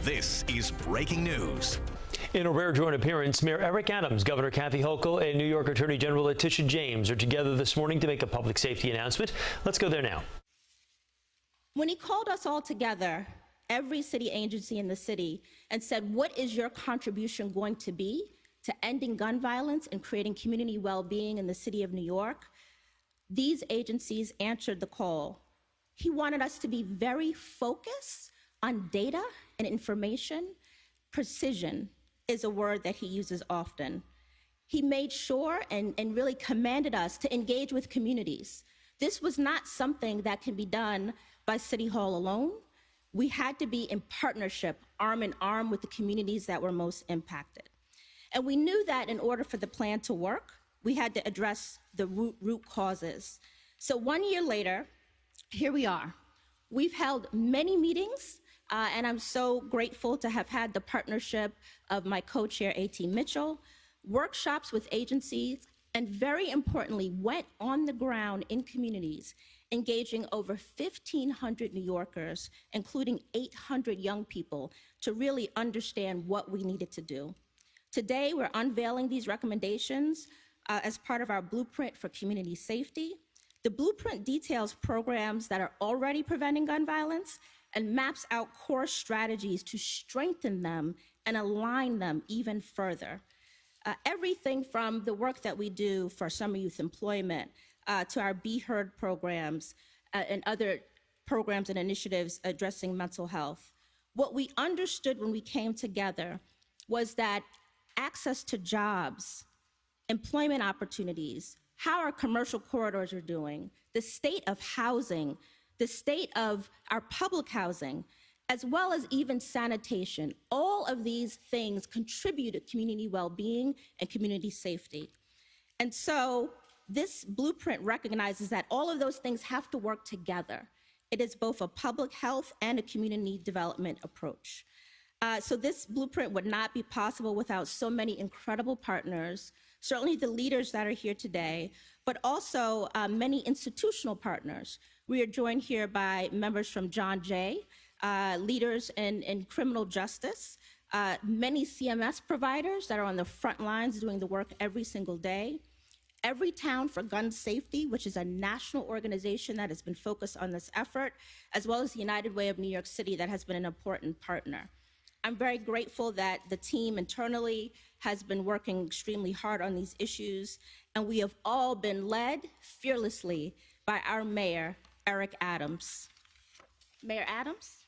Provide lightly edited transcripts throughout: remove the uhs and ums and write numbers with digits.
This is breaking news. In a rare joint appearance, Mayor Eric Adams, Governor Kathy Hochul, and New York Attorney General Letitia James are together this morning to make a public safety announcement. Let's go there now. When he called us all together, every city agency in the city, and said, what is your contribution going to be to ending gun violence and creating community well-being in the city of New York? These agencies answered the call. He wanted us to be very focused on data and information. Precision is a word that he uses often. He made sure and really commanded us to engage with communities. This was not something that can be done by City Hall alone. We had to be in partnership, arm in arm with the communities that were most impacted. And we knew that in order for the plan to work, we had to address the root causes. So 1 year later, here we are. We've held many meetings, and I'm so grateful to have had the partnership of my co-chair, A.T. Mitchell, workshops with agencies, and very importantly, went on the ground in communities, engaging over 1,500 New Yorkers, including 800 young people, to really understand what we needed to do. Today, we're unveiling these recommendations as part of our blueprint for community safety. The blueprint details programs that are already preventing gun violence and maps out core strategies to strengthen them and align them even further. Everything from the work that we do for summer youth employment to our Be Heard programs and other programs and initiatives addressing mental health. What we understood when we came together was that access to jobs, employment opportunities, how our commercial corridors are doing, the state of housing, the state of our public housing, as well as even sanitation. All of these things contribute to community well-being and community safety. And so this blueprint recognizes that all of those things have to work together. It is both a public health and a community development approach. So this blueprint would not be possible without so many incredible partners, certainly the leaders that are here today, but also many institutional partners. We are joined here by members from John Jay, leaders in criminal justice, many CMS providers that are on the front lines doing the work every single day. Every Town for Gun Safety, which is a national organization that has been focused on this effort, as well as the United Way of New York City that has been an important partner. I'm very grateful that the team internally has been working extremely hard on these issues, and we have all been led fearlessly by our mayor, Eric Adams. Mayor Adams?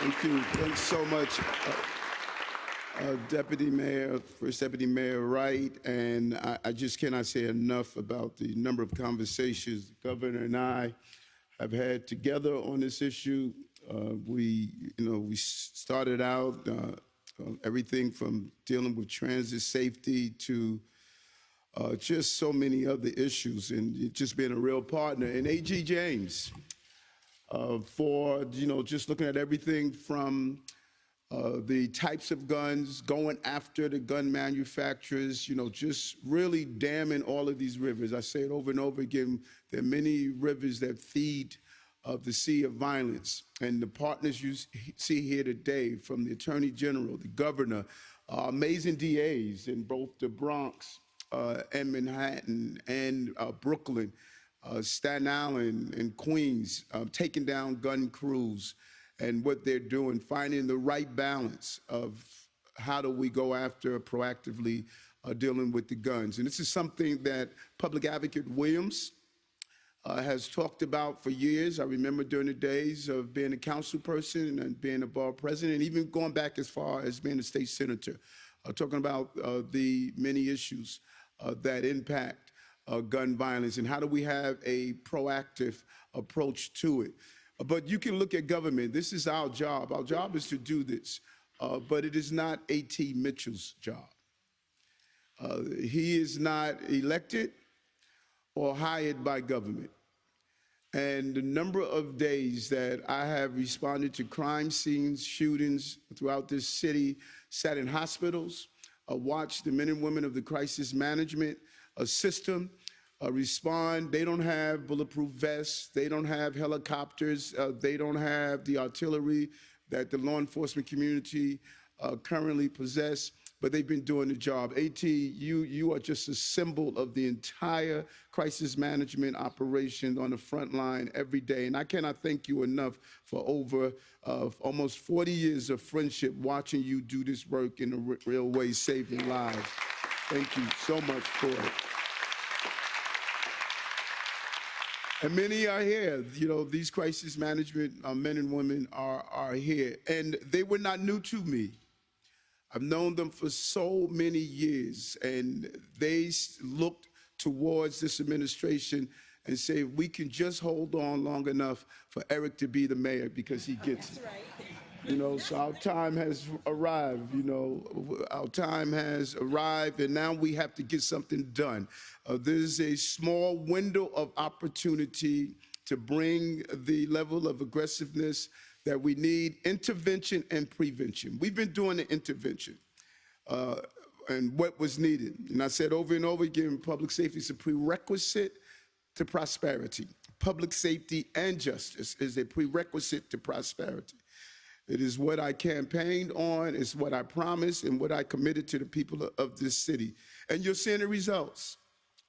Thank you. Thanks so much, Deputy Mayor, First Deputy Mayor Wright, and I just cannot say enough about the number of conversations the governor and I have had together on this issue. We started out everything from dealing with transit safety to just so many other issues, and just being a real partner. And A.G. James for just looking at everything from the types of guns, going after the gun manufacturers, just really damming all of these rivers. I say it over and over again, there are many rivers that feed the sea of violence. And the partners you see here today, from the Attorney General, the Governor, amazing DAs in both the Bronx and Manhattan and Brooklyn, Staten Island and Queens, taking down gun crews, and what they're doing, finding the right balance of how do we go after proactively dealing with the guns. And this is something that Public Advocate Williams has talked about for years. I remember during the days of being a council person and being a bar president, and even going back as far as being a state senator, talking about the many issues that impact gun violence and how do we have a proactive approach to it. But you can look at government. This is our job. Our job is to do this, but it is not A.T. Mitchell's job. He is not elected or hired by government. And the number of days that I have responded to crime scenes, shootings throughout this city, sat in hospitals, watched the men and women of the crisis management system respond. They don't have bulletproof vests. They don't have helicopters. They don't have the artillery that the law enforcement community currently possess, but they've been doing the job. AT, you are just a symbol of the entire crisis management operation on the front line every day. And I cannot thank you enough for over almost 40 years of friendship, watching you do this work in a real way, saving lives. Thank you so much for it. And many are here. You know, these crisis management men and women are here. And they were not new to me. I've known them for so many years, and they looked towards this administration and say, we can just hold on long enough for Eric to be the mayor because he gets it. Right. You know, so our time has arrived, you know, our time has arrived, and now we have to get something done. There's a small window of opportunity to bring the level of aggressiveness that we need, intervention and prevention. We've been doing the intervention and what was needed. And I said over and over again, public safety is a prerequisite to prosperity. Public safety and justice is a prerequisite to prosperity. It is what I campaigned on, it's what I promised, and what I committed to the people of this city. And you're seeing the results.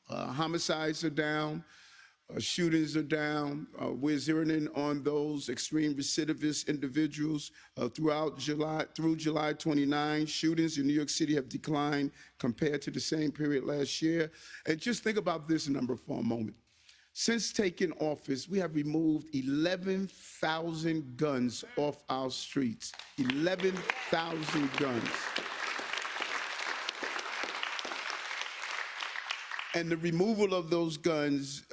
Homicides are down. Shootings are down. We're zeroing in on those extreme recidivist individuals. Through July 29, shootings in New York City have declined compared to the same period last year. And just think about this number for a moment. Since taking office, we have removed 11,000 guns off our streets. 11,000 guns. And the removal of those guns,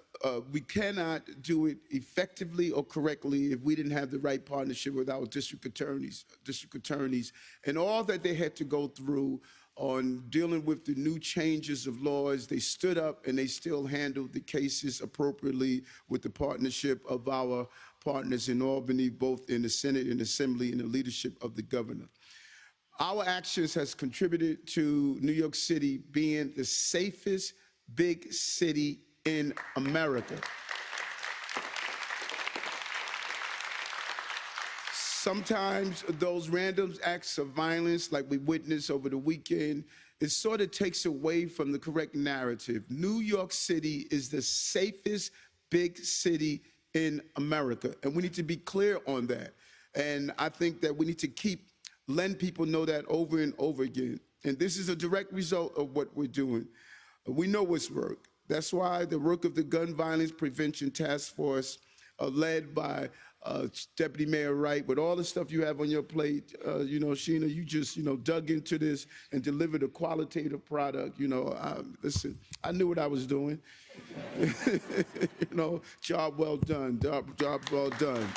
we cannot do it effectively or correctly if we didn't have the right partnership with our district attorneys, and all that they had to go through on dealing with the new changes of laws. They stood up and they still handled the cases appropriately with the partnership of our partners in Albany, both in the Senate and Assembly, and the leadership of the governor. Our actions has contributed to New York City being the safest big city in America. Sometimes those random acts of violence, like we witnessed over the weekend, it sort of takes away from the correct narrative. New York City is the safest big city in America, and we need to be clear on that. And I think that we need to keep letting people know that over and over again. And this is a direct result of what we're doing. We know what's worked. That's why the work of the Gun Violence Prevention Task Force, led by Deputy Mayor Wright, with all the stuff you have on your plate, you know, Sheena, you just, you know, dug into this and delivered a qualitative product. You know, listen, I knew what I was doing. You know, job well done, job well done.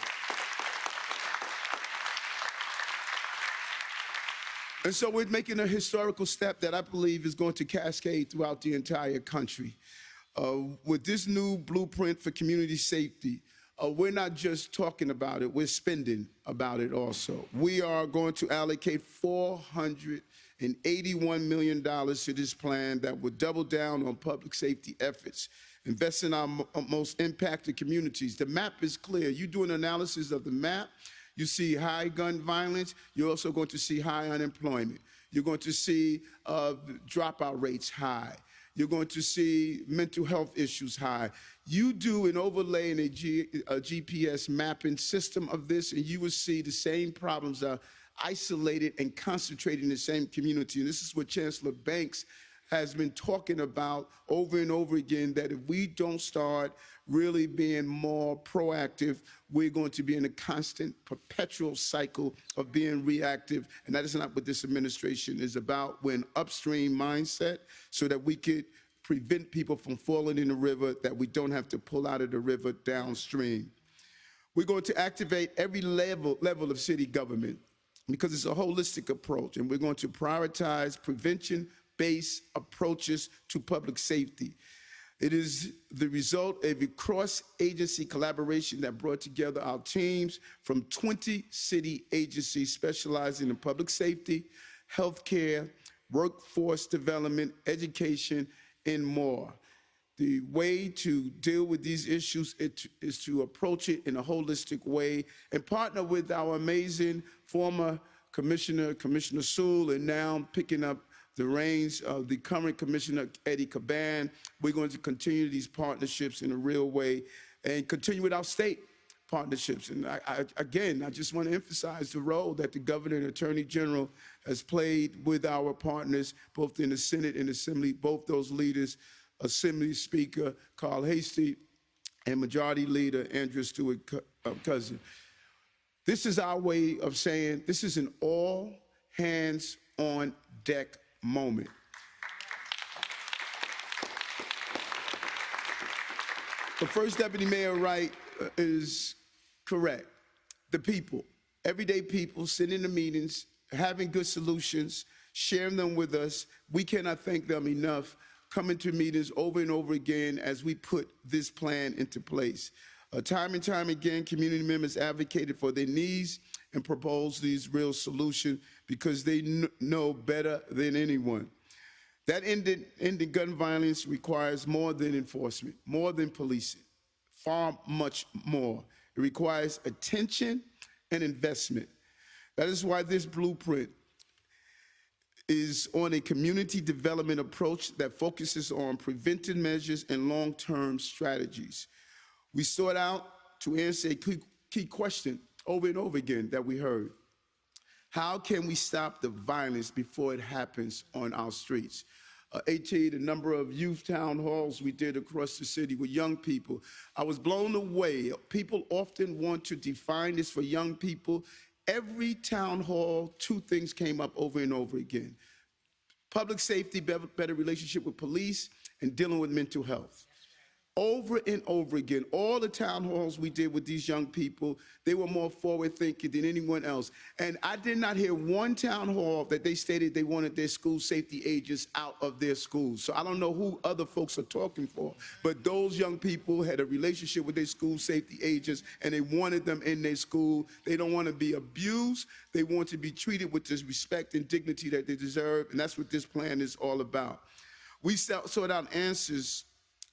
And so we're making a historical step that I believe is going to cascade throughout the entire country. With this new blueprint for community safety, we're not just talking about it, we're spending about it also. We are going to allocate $481 million to this plan that will double down on public safety efforts, invest in our most impacted communities. The map is clear. You do an analysis of the map, you see high gun violence. You're also going to see high unemployment. You're going to see dropout rates high. You're going to see mental health issues high. You do an overlay in a GPS mapping system of this, and you will see the same problems are isolated and concentrated in the same community. And this is what Chancellor Banks has been talking about over and over again, that if we don't start really being more proactive, we're going to be in a constant, perpetual cycle of being reactive. And that is not what this administration is about. We're an upstream mindset so that we could prevent people from falling in the river, that we don't have to pull out of the river downstream. We're going to activate every level of city government because it's a holistic approach, and we're going to prioritize prevention-based approaches to public safety. It is the result of a cross-agency collaboration that brought together our teams from 20 city agencies specializing in public safety, healthcare, workforce development, education, and more. The way to deal with these issues is to approach it in a holistic way and partner with our amazing former commissioner, Commissioner Sewell, and now picking up the reins of the current commissioner, Eddie Caban. We're going to continue these partnerships in a real way and continue with our state partnerships. And again, I just want to emphasize the role that the governor and attorney general has played with our partners, both in the Senate and Assembly, both those leaders, Assembly Speaker Carl Hastie and Majority Leader Andrew Stewart Cousin. This is our way of saying this is an all hands on deck moment. The First Deputy Mayor Wright is correct. The people, everyday people, sitting in the meetings, having good solutions, sharing them with us. We cannot thank them enough. Coming to meetings over and over again as we put this plan into place. Time and time again, community members advocated for their needs and proposed these real solutions because they know better than anyone. That ending gun violence requires more than enforcement, more than policing, far much more. It requires attention and investment. That is why this blueprint is on a community development approach that focuses on preventive measures and long-term strategies. We sought out to answer a key question over and over again that we heard. How can we stop the violence before it happens on our streets? The number of youth town halls we did across the city with young people, I was blown away. People often want to define this for young people. Every town hall, two things came up over and over again. Public safety, better relationship with police, and dealing with mental health. Over and over again, all the town halls we did with these young people, they were more forward thinking than anyone else. And I did not hear one town hall that they stated they wanted their school safety agents out of their schools. So I don't know who other folks are talking for, but those young people had a relationship with their school safety agents and they wanted them in their school. They don't want to be abused. They want to be treated with the respect and dignity that they deserve. And that's what this plan is all about. We sought out answers.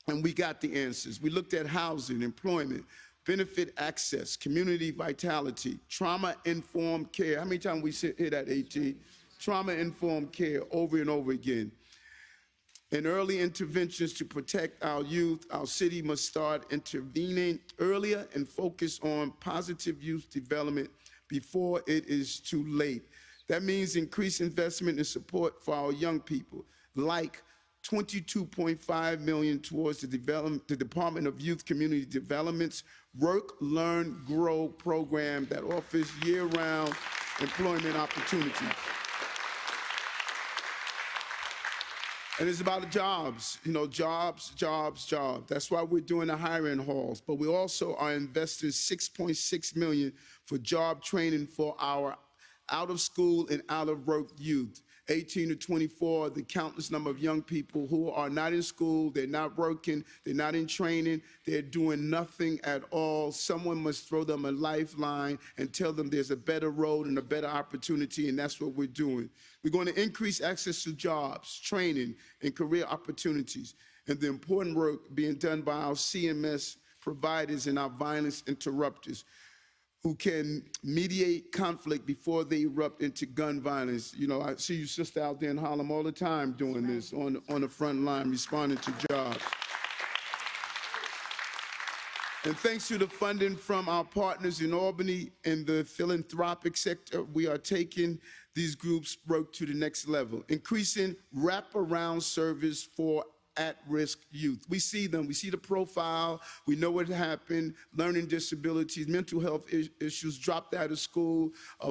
And we got the answers. We looked at housing, employment, benefit access, community vitality, trauma-informed care. How many times we hear that, AT? Trauma-informed care over and over again. And early interventions to protect our youth. Our city must start intervening earlier and focus on positive youth development before it is too late. That means increased investment and support for our young people, like $22.5 million towards the Department of Youth Community Development's Work, Learn, Grow program that offers year-round employment opportunities. And it's about the jobs, jobs. That's why we're doing the hiring halls. But we also are investing $6.6 million for job training for our out-of-school and out-of-work youth. 18 to 24, the countless number of young people who are not in school, they're not working, they're not in training, they're doing nothing at all. Someone must throw them a lifeline and tell them there's a better road and a better opportunity, and that's what we're doing. We're going to increase access to jobs, training, and career opportunities, and the important work being done by our CMS providers and our violence interrupters, who can mediate conflict before they erupt into gun violence. I see you sister out there in Harlem all the time doing this on the front line, responding to jobs. And thanks to the funding from our partners in Albany and the philanthropic sector, we are taking these groups' work to the next level, increasing wraparound service for at-risk youth. We see them, we see the profile, we know what happened, learning disabilities, mental health issues, dropped out of school,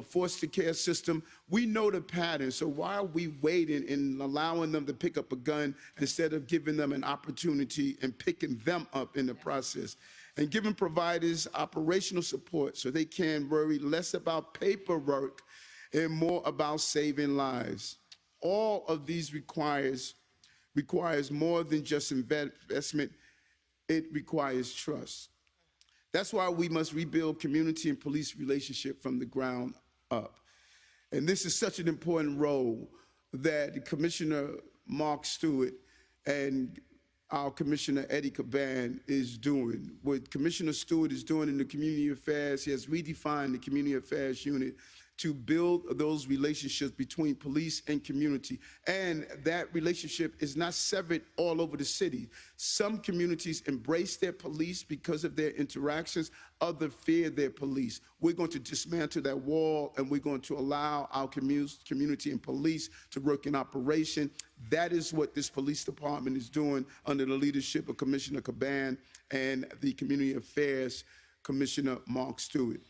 foster care system. We know the pattern, so why are we waiting and allowing them to pick up a gun instead of giving them an opportunity and picking them up in the process? And giving providers operational support so they can worry less about paperwork and more about saving lives. All of these requires more than just investment, it requires trust. That's why we must rebuild community and police relationship from the ground up. And this is such an important role that Commissioner Mark Stewart and our Commissioner Eddie Caban is doing. What Commissioner Stewart is doing in the community affairs, he has redefined the community affairs unit to build those relationships between police and community. And that relationship is not severed all over the city. Some communities embrace their police because of their interactions. Others fear their police. We're going to dismantle that wall, and we're going to allow our community and police to work in operation. That is what this police department is doing under the leadership of Commissioner Caban and the Community Affairs Commissioner Mark Stewart.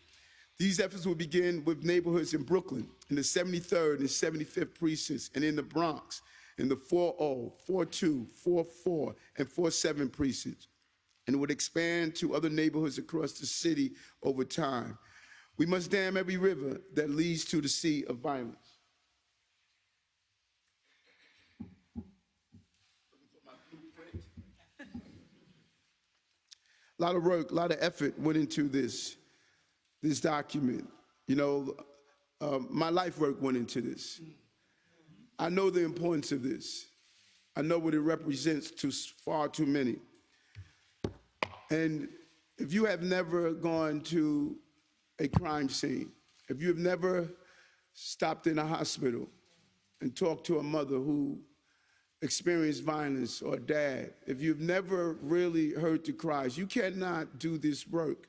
These efforts will begin with neighborhoods in Brooklyn, in the 73rd and 75th precincts, and in the Bronx, in the 40, 42, 44, and 47 precincts, and would expand to other neighborhoods across the city over time. We must dam every river that leads to the sea of violence. A lot of work, a lot of effort went into this document. You know, my life work went into this. I know the importance of this. I know what it represents to far too many. And if you have never gone to a crime scene, if you have never stopped in a hospital and talked to a mother who experienced violence, or dad, if you've never really heard the cries, you cannot do this work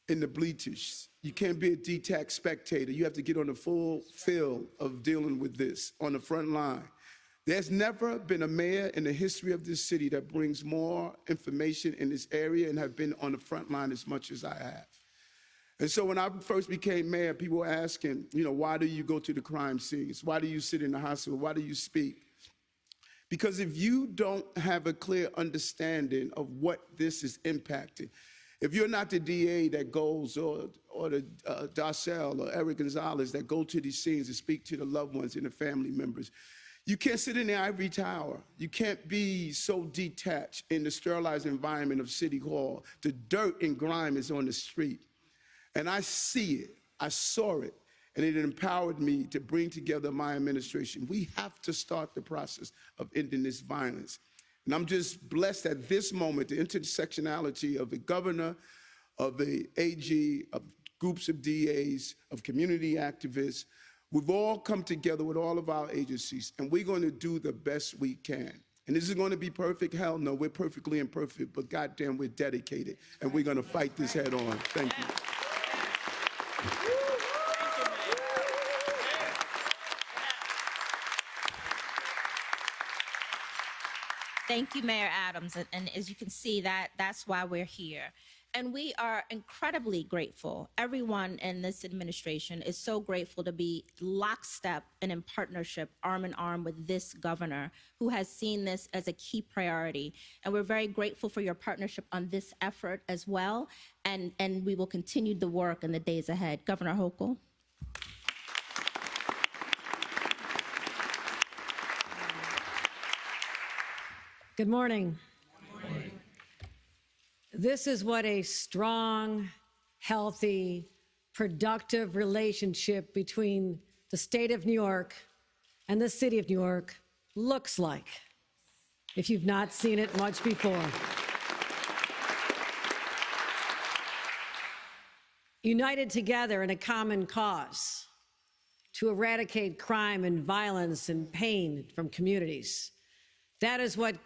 in the bleachers. You can't be a detached spectator. You have to get on the full field of dealing with this on the front line. There's never been a mayor in the history of this city that brings more information in this area and have been on the front line as much as I have. And so when I first became mayor, people were asking, you know, why do you go to the crime scenes? Why do you sit in the hospital? Why do you speak? Because if you don't have a clear understanding of what this is impacting, if you're not the DA that goes, or the Darcel or Eric Gonzalez that go to these scenes and speak to the loved ones and the family members, you can't sit in the ivory tower. You can't be so detached in the sterilized environment of City Hall. The dirt and grime is on the street. And I see it, I saw it, and it empowered me to bring together my administration. We have to start the process of ending this violence. And I'm just blessed at this moment, the intersectionality of the governor, of the AG, of groups of DAs, of community activists. We've all come together with all of our agencies, and we're going to do the best we can. And this is going to be perfect? Hell no, we're perfectly imperfect, but goddamn, we're dedicated, and we're going to fight this head on. Thank you. Thank you, Mayor Adams. And as you can see, that's why we're here. And we are incredibly grateful. Everyone in this administration is so grateful to be lockstep and in partnership, arm in arm with this governor who has seen this as a key priority. And we're very grateful for your partnership on this effort as well. And we will continue the work in the days ahead. Governor Hochul. Good morning. Good morning. This is what a strong, healthy, productive relationship between the state of New York and the city of New York looks like, if you've not seen it much before. United together in a common cause to eradicate crime and violence and pain from communities. That is what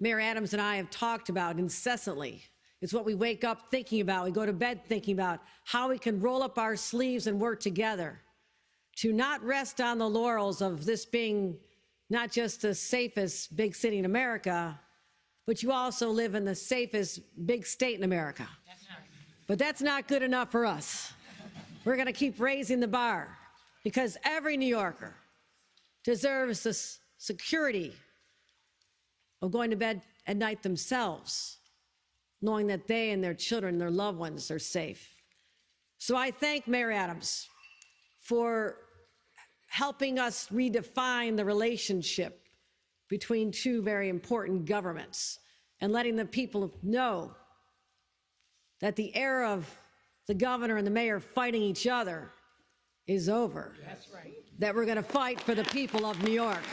Mayor Adams and I have talked about incessantly. It's what we wake up thinking about. We go to bed thinking about how we can roll up our sleeves and work together to not rest on the laurels of this being not just the safest big city in America, but you also live in the safest big state in America. But that's not good enough for us. We're going to keep raising the bar because every New Yorker deserves the security of going to bed at night themselves, knowing that they and their children and their loved ones are safe. So I thank Mayor Adams for helping us redefine the relationship between two very important governments and letting the people know that the era of the governor and the mayor fighting each other is over. That's right. That we're going to fight for the people of New York.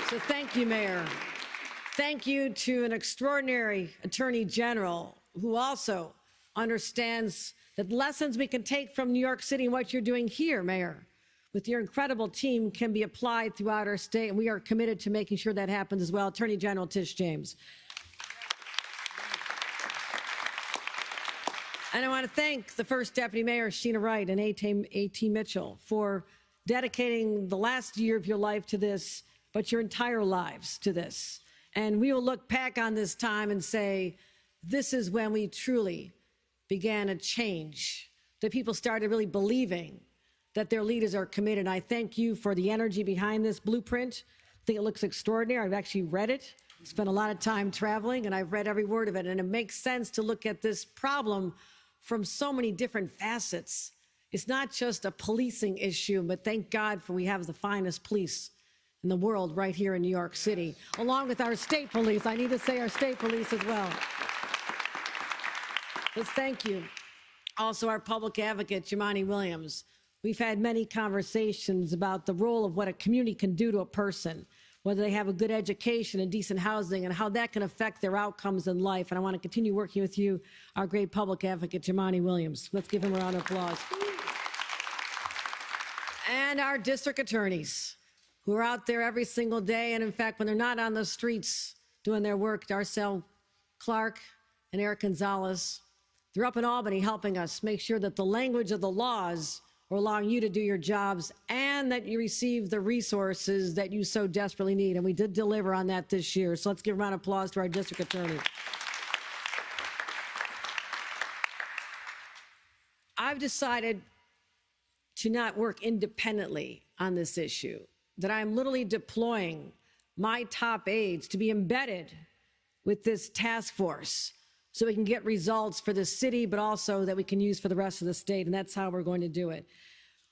So thank you, Mayor. Thank you to an extraordinary Attorney General who also understands that lessons we can take from New York City and what you're doing here, Mayor, with your incredible team can be applied throughout our state, and we are committed to making sure that happens as well. Attorney General Tish James. And I want to thank the First Deputy Mayor, Sheena Wright, and A.T. Mitchell for dedicating the last year of your life to this, but your entire lives to this. And we will look back on this time and say, this is when we truly began a change, that people started really believing that their leaders are committed. And I thank you for the energy behind this blueprint. I think it looks extraordinary. I've actually read it, spent a lot of time traveling, and I've read every word of it. And it makes sense to look at this problem from so many different facets. It's not just a policing issue, but thank God for we have the finest police in the world right here in New York City, along with our state police. I need to say our state police as well. But thank you. Also, our public advocate, Jumaane Williams. We've had many conversations about the role of what a community can do to a person, whether they have a good education and decent housing, and how that can affect their outcomes in life. And I want to continue working with you, our great public advocate, Jumaane Williams. Let's give him a round of applause. And our district attorneys, who are out there every single day, and in fact, when they're not on the streets doing their work, Darcel Clark and Eric Gonzalez, they're up in Albany helping us make sure that the language of the laws are allowing you to do your jobs and that you receive the resources that you so desperately need. And we did deliver on that this year. So let's give a round of applause to our district attorney. I've decided to not work independently on this issue, that I'm literally deploying my top aides to be embedded with this task force so we can get results for the city, but also that we can use for the rest of the state, and that's how we're going to do it.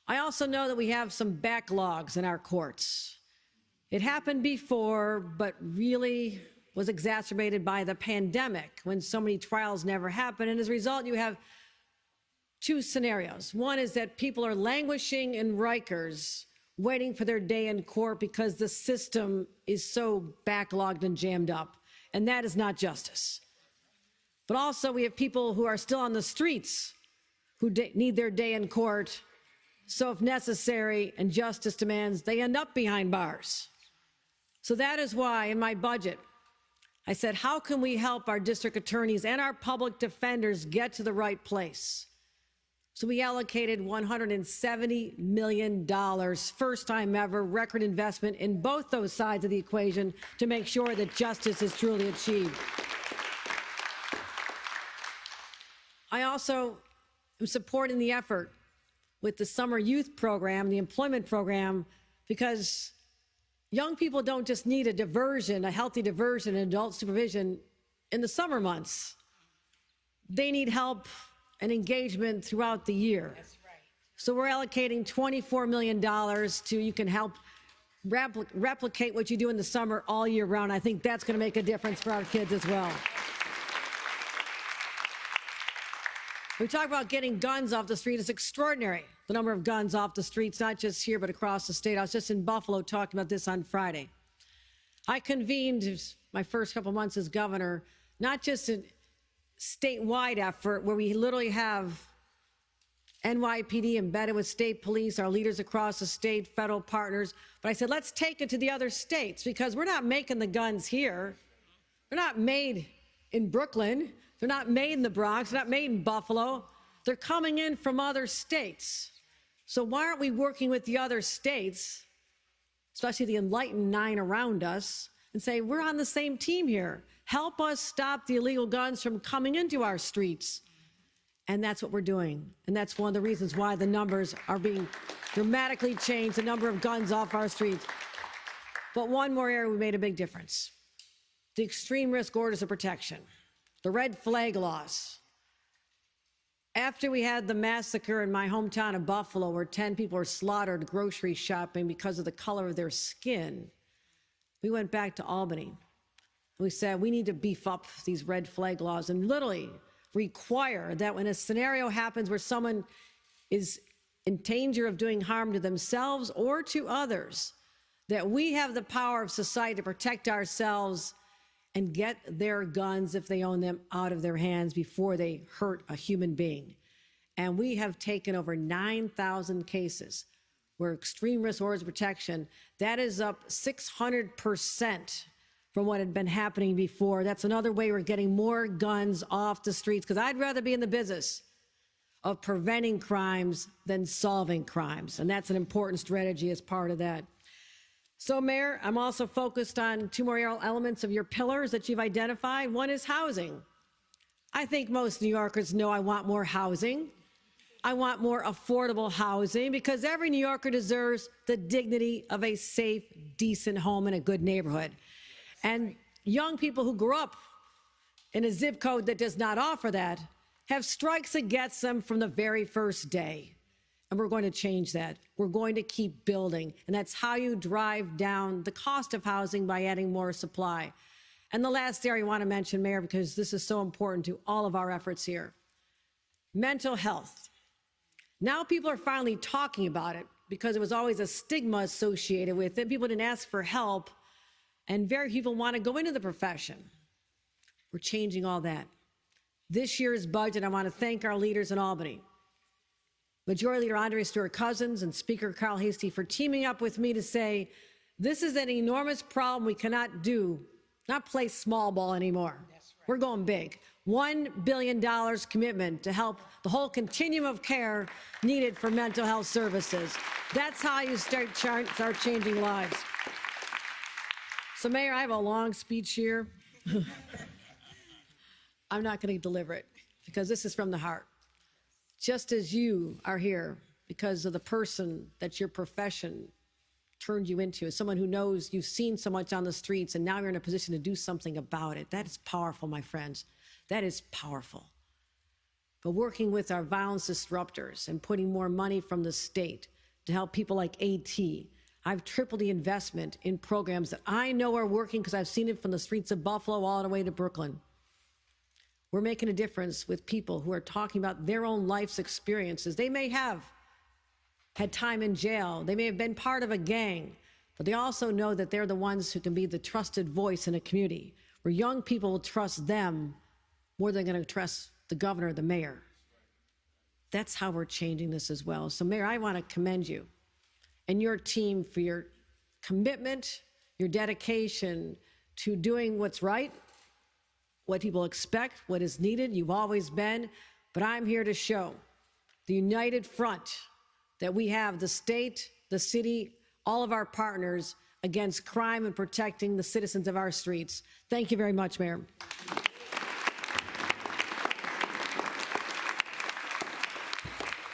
I also know that we have some backlogs in our courts. It happened before, but really was exacerbated by the pandemic when so many trials never happened, and as a result, you have two scenarios. One is that people are languishing in Rikers, waiting for their day in court because the system is so backlogged and jammed up, and that is not justice. But also we have people who are still on the streets who need their day in court, so if necessary and justice demands, they end up behind bars. So that is why in my budget, I said, how can we help our district attorneys and our public defenders get to the right place? So we allocated $170 million, first time ever, record investment in both those sides of the equation to make sure that justice is truly achieved. I also am supporting the effort with the summer youth program, the employment program, because young people don't just need a diversion, a healthy diversion, and adult supervision in the summer months. They need help and engagement throughout the year. That's right. So we're allocating $24 million to you can help replicate what you do in the summer all year round. I think that's going to make a difference for our kids as well. We talk about getting guns off the street. It's extraordinary, the number of guns off the streets, not just here, but across the state. I was just in Buffalo talking about this on Friday. I convened my first couple months as governor, not just a statewide effort where we literally have NYPD embedded with state police, our leaders across the state, federal partners. But I said, let's take it to the other states because we're not making the guns here. They're not made in Brooklyn. They're not made in the Bronx. They're not made in Buffalo. They're coming in from other states. So why aren't we working with the other states, especially the enlightened 9 around us, and say, we're on the same team here. Help us stop the illegal guns from coming into our streets. And that's what we're doing. And that's one of the reasons why the numbers are being dramatically changed, the number of guns off our streets. But one more area we made a big difference. The extreme risk orders of protection. The red flag laws. After we had the massacre in my hometown of Buffalo where 10 people were slaughtered grocery shopping because of the color of their skin, we went back to Albany. We said we need to beef up these red flag laws and literally require that when a scenario happens where someone is in danger of doing harm to themselves or to others, that we have the power of society to protect ourselves and get their guns, if they own them, out of their hands before they hurt a human being. And we have taken over 9,000 cases where extreme risk orders of protection, that is up 600% from what had been happening before. That's another way we're getting more guns off the streets, because I'd rather be in the business of preventing crimes than solving crimes. And that's an important strategy as part of that. So, Mayor, I'm also focused on two more elements of your pillars that you've identified. One is housing. I think most New Yorkers know I want more housing. I want more affordable housing, because every New Yorker deserves the dignity of a safe, decent home in a good neighborhood. And young people who grew up in a zip code that does not offer that have strikes against them from the very first day. And we're going to change that. We're going to keep building. And that's how you drive down the cost of housing, by adding more supply. And the last area I want to mention, Mayor, because this is so important to all of our efforts here, mental health. Now people are finally talking about it, because there was always a stigma associated with it. People didn't ask for help, and very few people want to go into the profession. We're changing all that. This year's budget, I want to thank our leaders in Albany, Majority Leader Andre Stewart-Cousins and Speaker Carl Heastie, for teaming up with me to say, this is an enormous problem. We cannot not play small ball anymore. We're going big. $1 billion commitment to help the whole continuum of care needed for mental health services. That's how you start changing lives. So, Mayor, I have a long speech here. I'm not going to deliver it, because this is from the heart. Just as you are here because of the person that your profession turned you into, as someone who knows you've seen so much on the streets, and now you're in a position to do something about it. That is powerful, my friends. That is powerful. But working with our violence disruptors and putting more money from the state to help people like AT, I've tripled the investment in programs that I know are working, because I've seen it from the streets of Buffalo all the way to Brooklyn. We're making a difference with people who are talking about their own life's experiences. They may have had time in jail. They may have been part of a gang, but they also know that they're the ones who can be the trusted voice in a community, where young people will trust them more than they're going to trust the governor or the mayor. That's how we're changing this as well. So, Mayor, I want to commend you and your team for your commitment, your dedication to doing what's right, what people expect, what is needed. You've always been, but I'm here to show the united front that we have, the state, the city, all of our partners, against crime and protecting the citizens of our streets. Thank you very much, Mayor.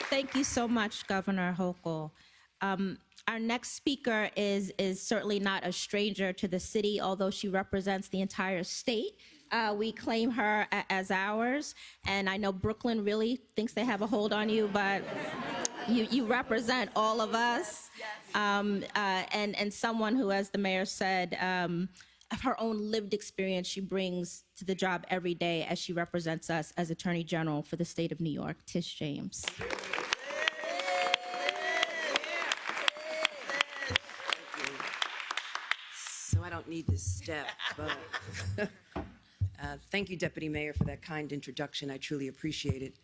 Thank you so much, Governor Hochul. Our next speaker is certainly not a stranger to the city, although she represents the entire state. We claim her as ours, and I know Brooklyn really thinks they have a hold on you, but you represent all of us, and someone who, as the mayor said, of her own lived experience she brings to the job every day as she represents us as Attorney General for the state of New York, Tish James. So I don't need this step, but thank you, Deputy Mayor, for that kind introduction. I truly appreciate it.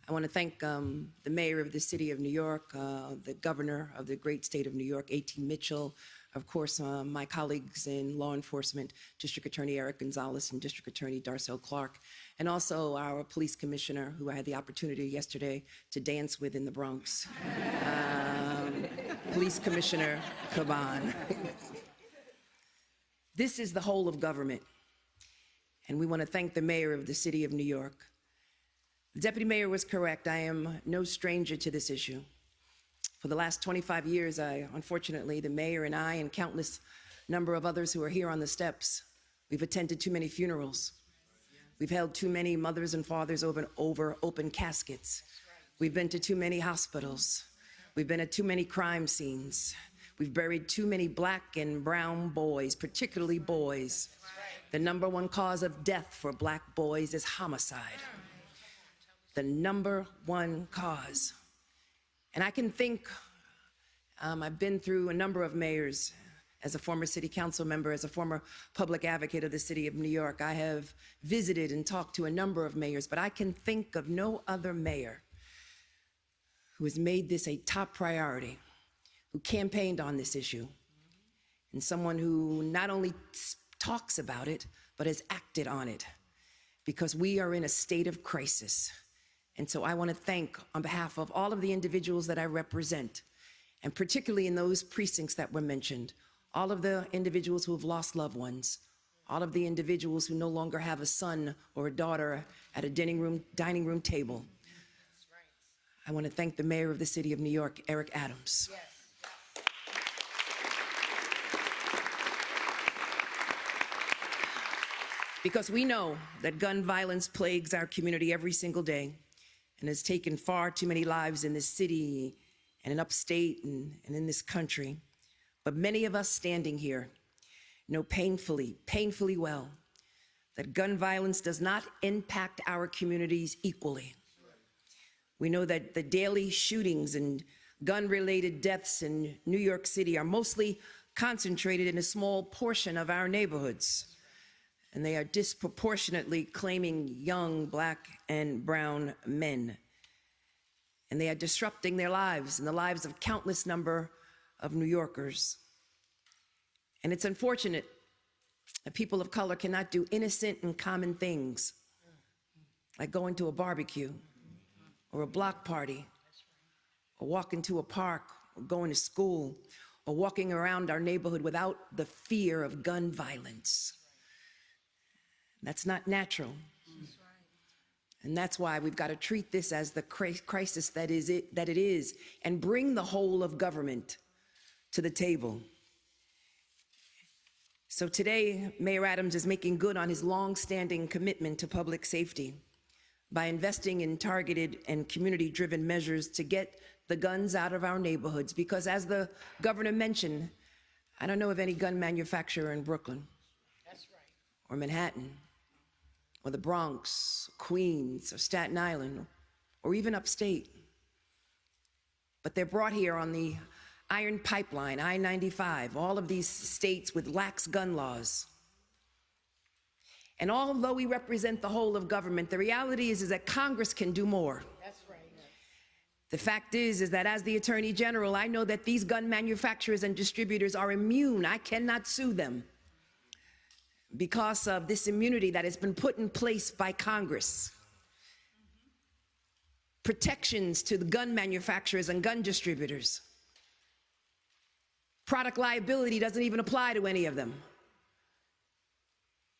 I want to thank the mayor of the city of New York, the governor of the great state of New York, A.T. Mitchell, of course, my colleagues in law enforcement, District Attorney Eric Gonzalez and District Attorney Darcel Clark, and also our police commissioner, who I had the opportunity yesterday to dance with in the Bronx, Police Commissioner Caban. This is the whole of government, and we want to thank the mayor of the city of New York. The deputy mayor was correct. I am no stranger to this issue. For the last 25 years, unfortunately, the mayor and I and countless number of others who are here on the steps, we've attended too many funerals. We've held too many mothers and fathers over open caskets. We've been to too many hospitals. We've been at too many crime scenes. We've buried too many black and brown boys, particularly boys. The #1 cause of death for black boys is homicide. The #1 cause. And I can think, I've been through a number of mayors, as a former city council member, as a former public advocate of the city of New York, I have visited and talked to a number of mayors, but I can think of no other mayor who has made this a top priority, who campaigned on this issue, and someone who not only talks about it, but has acted on it, because we are in a state of crisis. And so I want to thank, on behalf of all of the individuals that I represent, and particularly in those precincts that were mentioned, all of the individuals who have lost loved ones, all of the individuals who no longer have a son or a daughter at a dining room table. I want to thank the mayor of the city of New York, Eric Adams. Yes. Because we know that gun violence plagues our community every single day and has taken far too many lives in this city and in upstate and in this country. But many of us standing here know painfully well that gun violence does not impact our communities equally. We know that the daily shootings and gun-related deaths in New York City are mostly concentrated in a small portion of our neighborhoods, and they are disproportionately claiming young Black and brown men. And they are disrupting their lives and the lives of countless number of New Yorkers. And it's unfortunate that people of color cannot do innocent and common things, like going to a barbecue or a block party, or walking to a park, or going to school, or walking around our neighborhood without the fear of gun violence. That's not natural. And that's why we've got to treat this as the crisis that it is, and bring the whole of government to the table. So today, Mayor Adams is making good on his long-standing commitment to public safety by investing in targeted and community-driven measures to get the guns out of our neighborhoods. Because as the governor mentioned, I don't know of any gun manufacturer in Brooklyn. That's right. Or Manhattan, or the Bronx, Queens, or Staten Island, or even upstate. But they're brought here on the Iron Pipeline, I-95, all of these states with lax gun laws. And although we represent the whole of government, the reality is that Congress can do more. That's right. The fact is that as the Attorney General, I know that these gun manufacturers and distributors are immune. I cannot sue them because of this immunity that has been put in place by Congress. Protections to the gun manufacturers and gun distributors. Product liability doesn't even apply to any of them.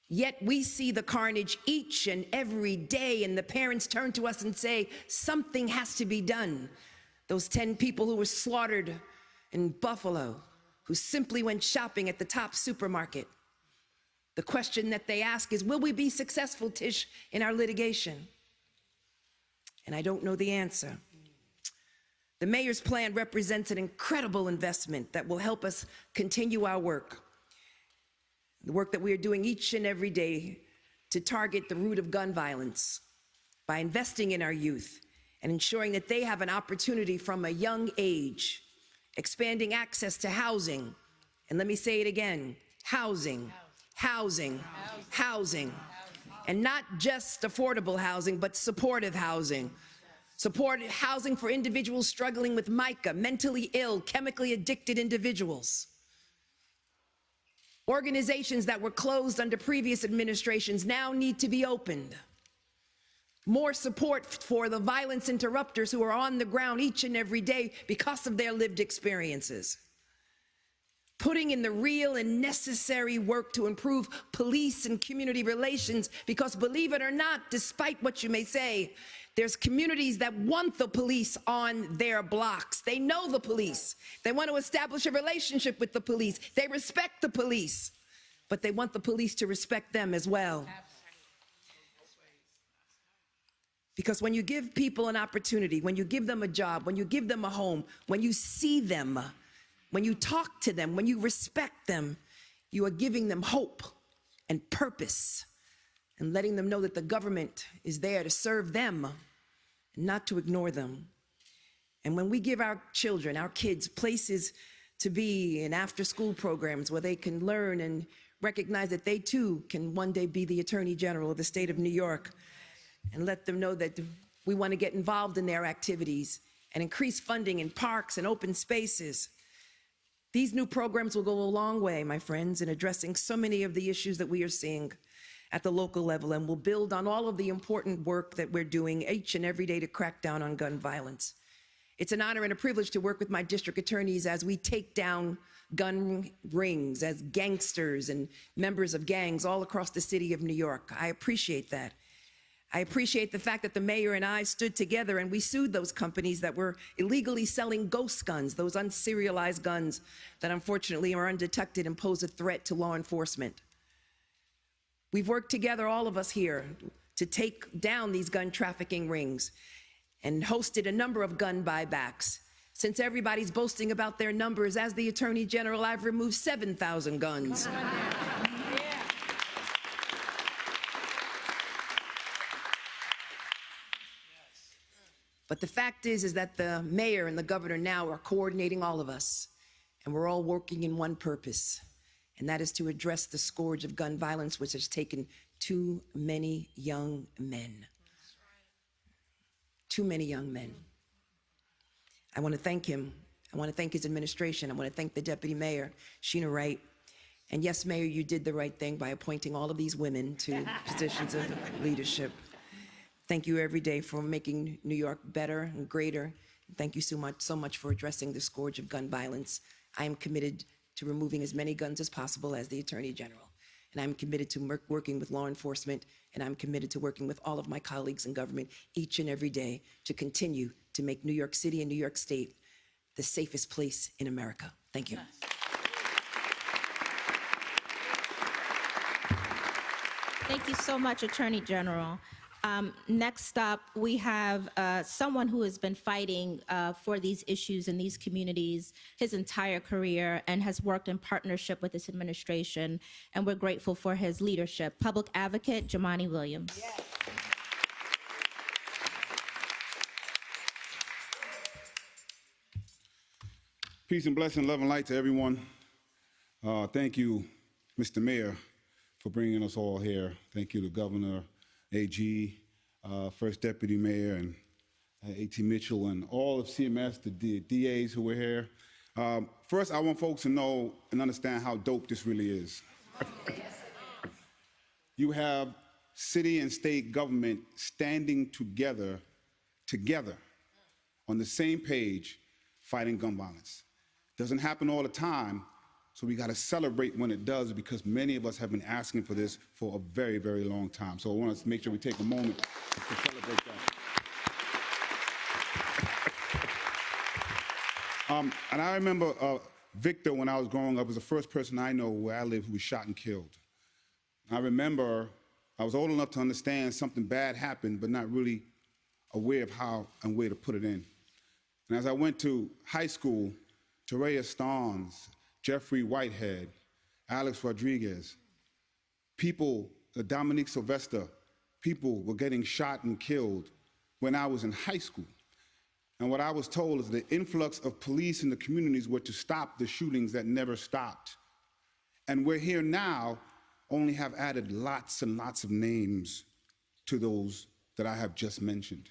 Yet we see the carnage each and every day, and the parents turn to us and say, something has to be done. Those 10 people who were slaughtered in Buffalo, who simply went shopping at the Top supermarket. The question that they ask is, will we be successful, Tish, in our litigation? And I don't know the answer. The mayor's plan represents an incredible investment that will help us continue our work. The work that we are doing each and every day to target the root of gun violence by investing in our youth and ensuring that they have an opportunity from a young age, expanding access to housing. And let me say it again, housing. And not just affordable housing, but supportive housing. Supportive housing for individuals struggling with MICA, mentally ill, chemically addicted individuals. Organizations that were closed under previous administrations now need to be opened. More support for the violence interrupters who are on the ground each and every day because of their lived experiences. Putting in the real and necessary work to improve police and community relations, because believe it or not, despite what you may say, there's communities that want the police on their blocks. They know the police. They want to establish a relationship with the police. They respect the police, but they want the police to respect them as well. Because when you give people an opportunity, when you give them a job, when you give them a home, when you see them, when you talk to them, when you respect them, you are giving them hope and purpose and letting them know that the government is there to serve them, not to ignore them. And when we give our children, our kids, places to be in after-school programs where they can learn and recognize that they too can one day be the Attorney General of the state of New York, and let them know that we want to get involved in their activities and increase funding in parks and open spaces. These new programs will go a long way, my friends, in addressing so many of the issues that we are seeing at the local level, and will build on all of the important work that we're doing each and every day to crack down on gun violence. It's an honor and a privilege to work with my district attorneys as we take down gun rings, as gangsters and members of gangs all across the city of New York. I appreciate that. I appreciate the fact that the mayor and I stood together and we sued those companies that were illegally selling ghost guns, those unserialized guns that unfortunately are undetected and pose a threat to law enforcement. We've worked together, all of us here, to take down these gun trafficking rings and hosted a number of gun buybacks. Since everybody's boasting about their numbers, as the Attorney General, I've removed 7,000 guns. But the fact is that the mayor and the governor now are coordinating all of us, and we're all working in one purpose, and that is to address the scourge of gun violence, which has taken too many young men. Too many young men. I want to thank him. I want to thank his administration. I want to thank the Deputy Mayor, Sheena Wright. And yes, Mayor, you did the right thing by appointing all of these women to positions of leadership. Thank you every day for making New York better and greater. Thank you so much for addressing the scourge of gun violence. I am committed to removing as many guns as possible as the Attorney General. And I'm committed to working with law enforcement, and I'm committed to working with all of my colleagues in government each and every day to continue to make New York City and New York State the safest place in America. Thank you. Thank you so much, Attorney General. Next up, we have someone who has been fighting for these issues in these communities his entire career and has worked in partnership with this administration, and we're grateful for his leadership. Public Advocate Jumaane Williams. Yes. Peace and blessing, love and light to everyone. Thank you, Mr. Mayor, for bringing us all here. Thank you to Governor, AG, First Deputy Mayor, and A.T. Mitchell, and all of CMS, the DAs who were here. First, I want folks to know and understand how dope this really is. You have city and state government standing together on the same page, fighting gun violence. Doesn't happen all the time, so we got to celebrate when it does, because many of us have been asking for this for a very, very long time. So I want us to make sure we take a moment to celebrate that. And I remember Victor, when I was growing up, was the first person I know where I lived who was shot and killed. I remember I was old enough to understand something bad happened, but not really aware of how and where to put it in. And as I went to high school, Terea Starnes, Jeffrey Whitehead, Alex Rodriguez, people, Dominique Sylvester, people were getting shot and killed when I was in high school. And what I was told is the influx of police in the communities were to stop the shootings that never stopped. And we're here now, only have added lots and lots of names to those that I have just mentioned.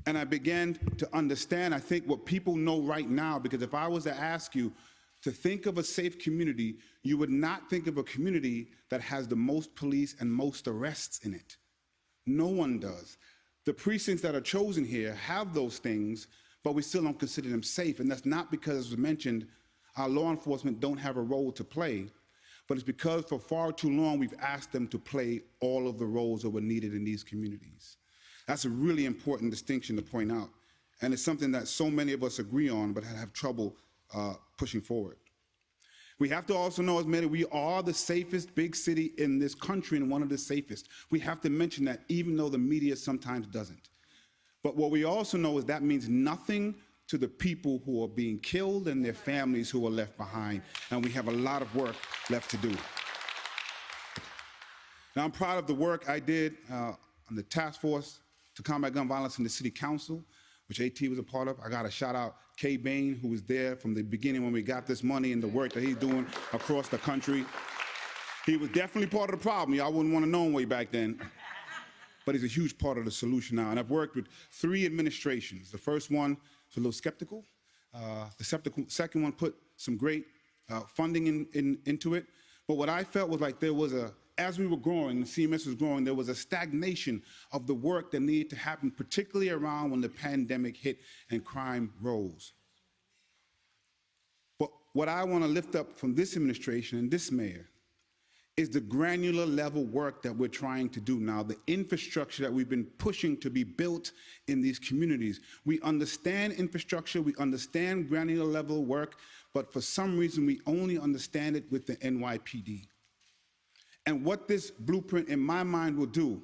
And I began to understand, I think, what people know right now, because if I was to ask you to think of a safe community, you would not think of a community that has the most police and most arrests in it. No one does. The precincts that are chosen here have those things, but we still don't consider them safe. And that's not because, as was mentioned, our law enforcement don't have a role to play, but it's because for far too long we've asked them to play all of the roles that were needed in these communities. That's a really important distinction to point out, and it's something that so many of us agree on but have trouble pushing forward. We have to also know, as many, we are the safest big city in this country and one of the safest. We have to mention that, even though the media sometimes doesn't. But what we also know is that means nothing to the people who are being killed and their families who are left behind, and we have a lot of work left to do. Now, I'm proud of the work I did on the task force to combat gun violence in the City Council. which AT was a part of. I got to shout out Kay Bain, who was there from the beginning when we got this money and the work that he's doing across the country. He was definitely part of the problem. Y'all wouldn't want to know him way back then. But he's a huge part of the solution now. And I've worked with 3 administrations. The first one was a little skeptical. The second one put some great funding into it. But what I felt was like there was as we were growing, CMS was growing, there was a stagnation of the work that needed to happen, particularly around when the pandemic hit and crime rose. But what I want to lift up from this administration and this mayor is the granular level work that we're trying to do now, the infrastructure that we've been pushing to be built in these communities. We understand infrastructure, we understand granular level work, but for some reason we only understand it with the NYPD. And what this blueprint in my mind will do,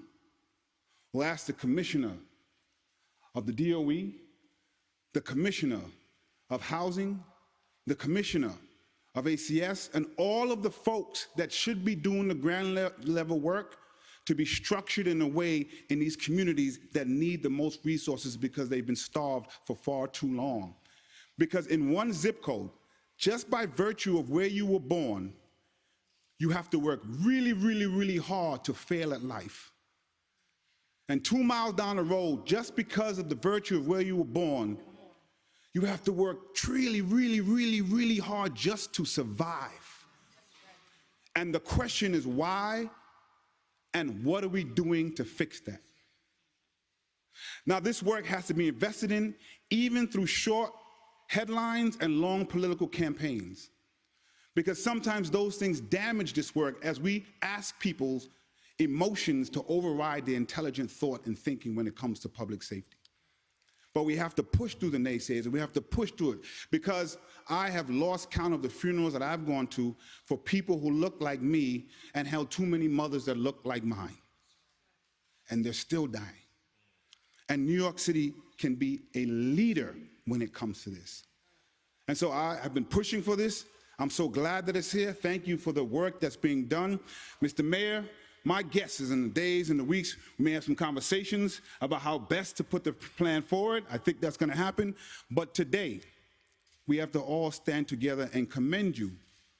will ask the commissioner of the DOE, the commissioner of housing, the commissioner of ACS, and all of the folks that should be doing the ground level work to be structured in a way in these communities that need the most resources because they've been starved for far too long. Because in one zip code, just by virtue of where you were born, you have to work really, really, really hard to fail at life. And 2 miles down the road, just because of the virtue of where you were born, you have to work really, really, really, really hard just to survive. And the question is why, and what are we doing to fix that? Now, this work has to be invested in, even through short headlines and long political campaigns, because sometimes those things damage this work as we ask people's emotions to override their intelligent thought and thinking when it comes to public safety. But we have to push through the naysayers, and we have to push through it, because I have lost count of the funerals that I've gone to for people who look like me and held too many mothers that look like mine. And they're still dying. And New York City can be a leader when it comes to this. And so I have been pushing for this. I'm so glad that it's here. Thank you for the work that's being done. Mr. Mayor, my guess is in the days and the weeks, we may have some conversations about how best to put the plan forward. I think that's going to happen. But today, we have to all stand together and commend you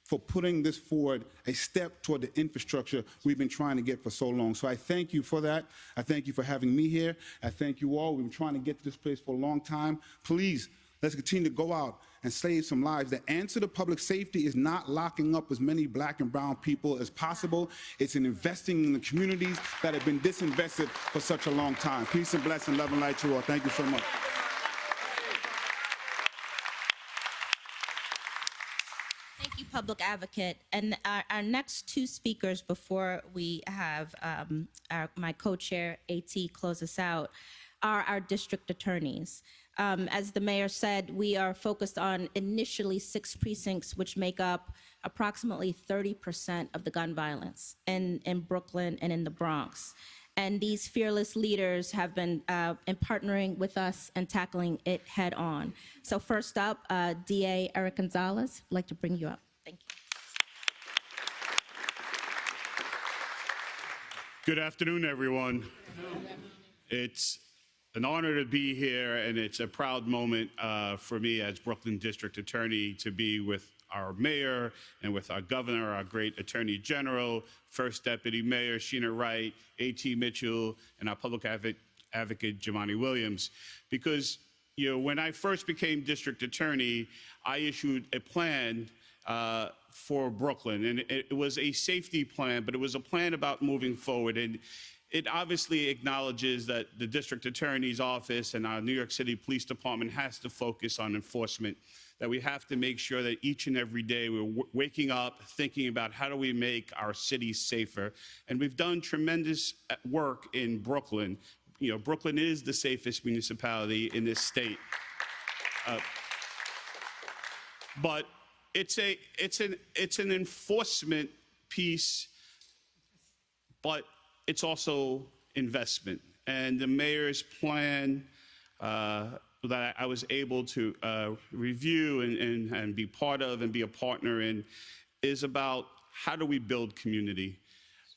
for putting this forward, a step toward the infrastructure we've been trying to get for so long. So I thank you for that. I thank you for having me here. I thank you all. We've been trying to get to this place for a long time. Please, let's continue to go out and save some lives. The answer to public safety is not locking up as many black and brown people as possible. It's in investing in the communities that have been disinvested for such a long time. Peace and blessing, love and light to you all. Thank you so much. Thank you, Public Advocate. And our next 2 speakers before we have my co-chair, AT, close us out, are our district attorneys. As the mayor said, we are focused on initially 6 precincts, which make up approximately 30% of the gun violence in Brooklyn and in the Bronx. And these fearless leaders have been in partnering with us and tackling it head on. So first up, DA Eric Gonzalez, I'd like to bring you up. Thank you. Good afternoon, everyone. It's an honor to be here, and it's a proud moment for me as Brooklyn District Attorney to be with our mayor and with our governor, our great Attorney General, First Deputy Mayor Sheena Wright, A.T. Mitchell, and our public advocate Jamani Williams. Because, you know, when I first became District Attorney, I issued a plan for Brooklyn, and it was a safety plan, but it was a plan about moving forward. And it obviously acknowledges that the district attorney's office and our New York City Police Department has to focus on enforcement, that we have to make sure that each and every day we're waking up, thinking about how do we make our city safer. And we've done tremendous work in Brooklyn. You know, Brooklyn is the safest municipality in this state. But it's an enforcement piece, but it's also investment. And the mayor's plan that I was able to review and be part of and be a partner in is about how do we build community.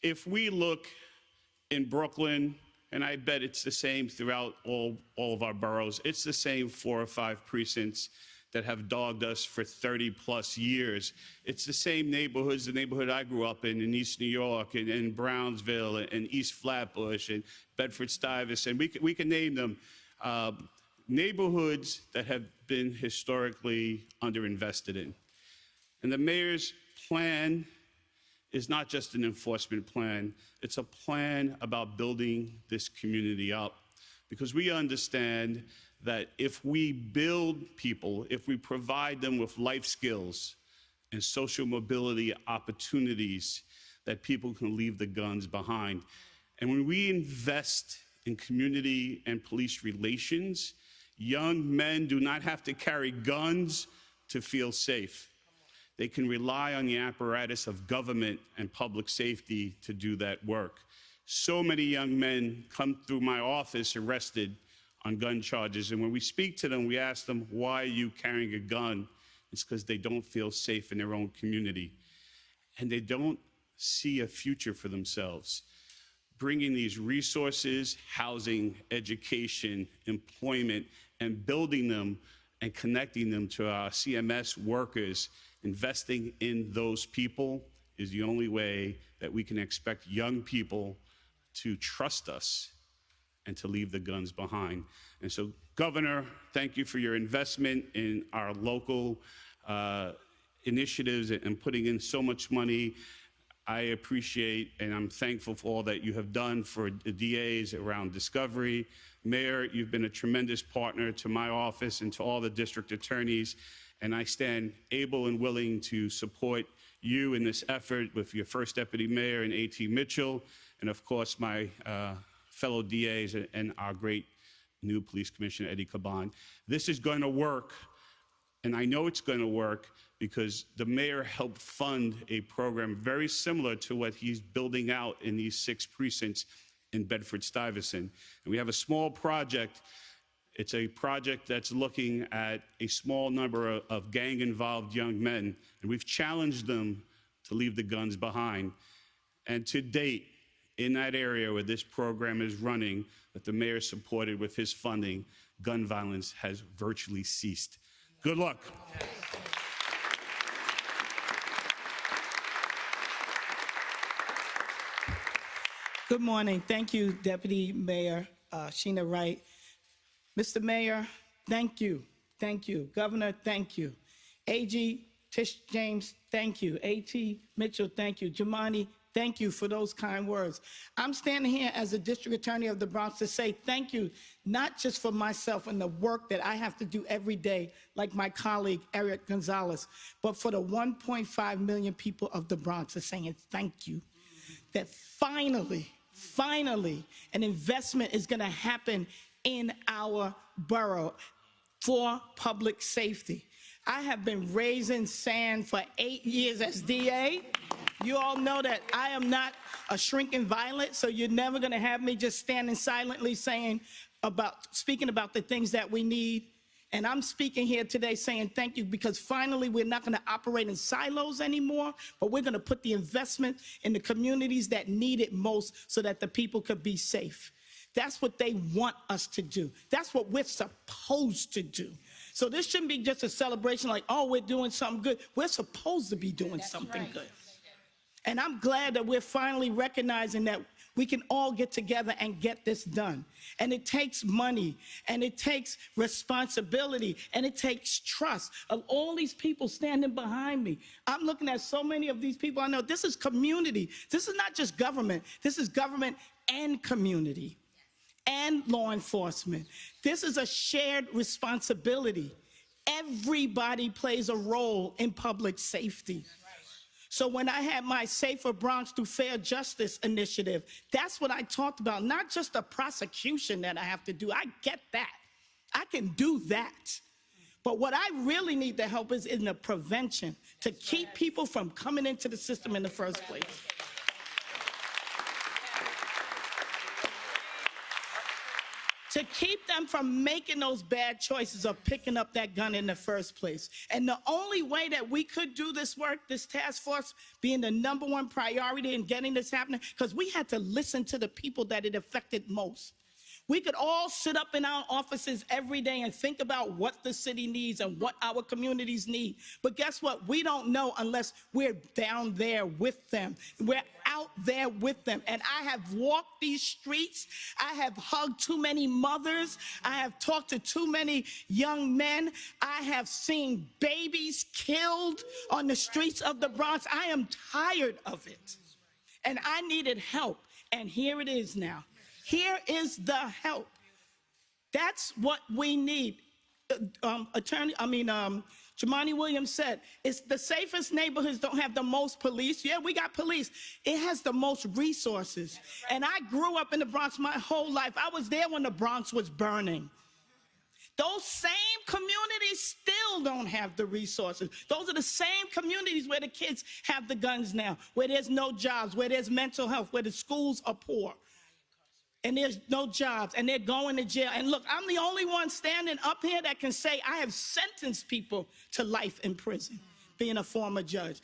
If we look in Brooklyn, and I bet it's the same throughout all of our boroughs. It's the same 4 or 5 precincts that have dogged us for 30+ years. It's the same neighborhoods, the neighborhood I grew up in East New York, and Brownsville, and East Flatbush, and Bedford-Stuyvesant. We can name them. Neighborhoods that have been historically underinvested in. And the mayor's plan is not just an enforcement plan, it's a plan about building this community up. Because we understand that if we build people, if we provide them with life skills and social mobility opportunities, that people can leave the guns behind. And when we invest in community and police relations, young men do not have to carry guns to feel safe. They can rely on the apparatus of government and public safety to do that work. So many young men come through my office arrested on gun charges, and when we speak to them, we ask them, why are you carrying a gun? It's because they don't feel safe in their own community, and they don't see a future for themselves. Bringing these resources, housing, education, employment, and building them and connecting them to our CMS workers, investing in those people is the only way that we can expect young people to trust us and to leave the guns behind. And so, Governor, thank you for your investment in our local initiatives and putting in so much money. I appreciate and I'm thankful for all that you have done for the DAs around discovery. Mayor, you've been a tremendous partner to my office and to all the district attorneys, and I stand able and willing to support you in this effort with your first deputy mayor and A.T. Mitchell, and of course my fellow DAs and our great new police commissioner, Eddie Caban. This is going to work, and I know it's going to work because the mayor helped fund a program very similar to what he's building out in these 6 precincts in Bedford-Stuyvesant. And we have a small project. It's a project that's looking at a small number of gang-involved young men, and we've challenged them to leave the guns behind. And to date, in that area where this program is running, that the mayor supported with his funding, gun violence has virtually ceased. Good luck. Good morning. Thank you, Deputy Mayor Sheena Wright. Mr. Mayor, thank you. Thank you. Governor, thank you. AG Tish James, thank you. A.T. Mitchell, thank you. Jamani, thank you for those kind words. I'm standing here as a district attorney of the Bronx to say thank you, not just for myself and the work that I have to do every day, like my colleague Eric Gonzalez, but for the 1.5 million people of the Bronx are saying thank you. That finally, an investment is going to happen in our borough for public safety. I have been raising sand for 8 years as DA. You all know that I am not a shrinking violet, so you're never going to have me just standing silently speaking about the things that we need. And I'm speaking here today saying thank you because finally we're not going to operate in silos anymore, but we're going to put the investment in the communities that need it most so that the people could be safe. That's what they want us to do. That's what we're supposed to do. So this shouldn't be just a celebration like, oh, we're doing something good. We're supposed to be doing something good. And I'm glad that we're finally recognizing that we can all get together and get this done. And it takes money, and it takes responsibility, and it takes trust of all these people standing behind me. I'm looking at so many of these people. I know this is community. This is not just government. This is government and community and law enforcement. This is a shared responsibility. Everybody plays a role in public safety. So when I had my Safer Bronx Through Fair Justice initiative, that's what I talked about, not just the prosecution that I have to do. I get that. I can do that. But what I really need the help is in the prevention to keep people from coming into the system in the first place. to keep them from making those bad choices of picking up that gun in the first place. And the only way that we could do this work, this task force being the #1 priority in getting this happening, because we had to listen to the people that it affected most. We could all sit up in our offices every day and think about what the city needs and what our communities need. But guess what? We don't know unless we're down there with them. We're out there with them. And I have walked these streets. I have hugged too many mothers. I have talked to too many young men. I have seen babies killed on the streets of the Bronx. I am tired of it. And I needed help. And here it is now. Here is the help. That's what we need. Jamani Williams said, it's the safest neighborhoods don't have the most police. Yeah, we got police. It has the most resources. And I grew up in the Bronx my whole life. I was there when the Bronx was burning. Those same communities still don't have the resources. Those are the same communities where the kids have the guns now, where there's no jobs, where there's mental health, where the schools are poor. And there's no jobs, and they're going to jail. And look, I'm the only one standing up here that can say I have sentenced people to life in prison, being a former judge.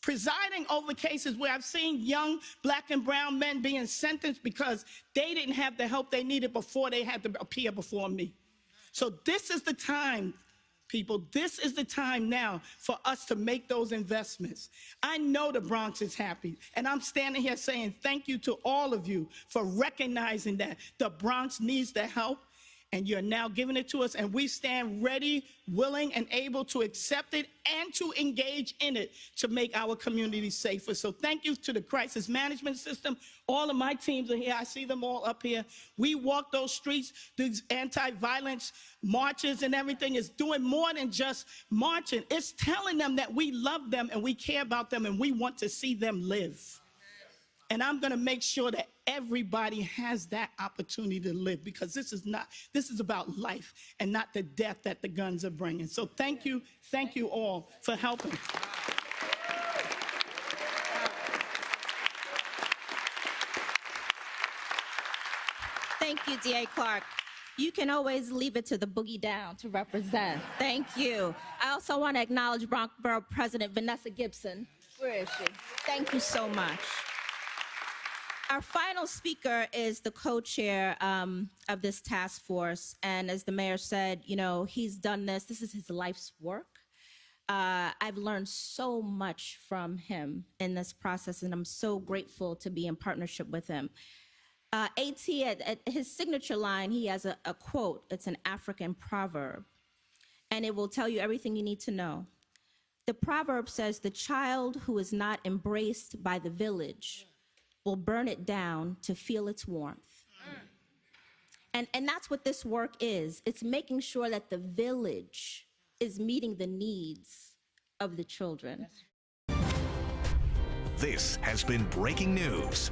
Presiding over cases where I've seen young black and brown men being sentenced because they didn't have the help they needed before they had to appear before me. So this is the time, people, this is the time now for us to make those investments. I know the Bronx is happy, and I'm standing here saying thank you to all of you for recognizing that the Bronx needs the help, and you're now giving it to us, and we stand ready, willing, and able to accept it and to engage in it to make our community safer. So thank you to the crisis management system. All of my teams are here. I see them all up here. We walk those streets. These anti-violence marches and everything is doing more than just marching. It's telling them that we love them and we care about them and we want to see them live. And I'm going to make sure that everybody has that opportunity to live, because this is about life and not the death that the guns are bringing. So thank you all for helping. Thank you, D.A. Clark. You can always leave it to the boogie down to represent. Thank you. I also want to acknowledge Bronx Borough President Vanessa Gibson. Where is she? Thank you so much. Our final speaker is the co-chair of this task force. And as the mayor said, you know, he's done this. This is his life's work. I've learned so much from him in this process, and I'm so grateful to be in partnership with him. AT, at his signature line, he has a quote. It's an African proverb, and it will tell you everything you need to know. The proverb says, "The child who is not embraced by the village will burn it down to feel its warmth." And that's what this work is. It's making sure that the village is meeting the needs of the children. This has been breaking news.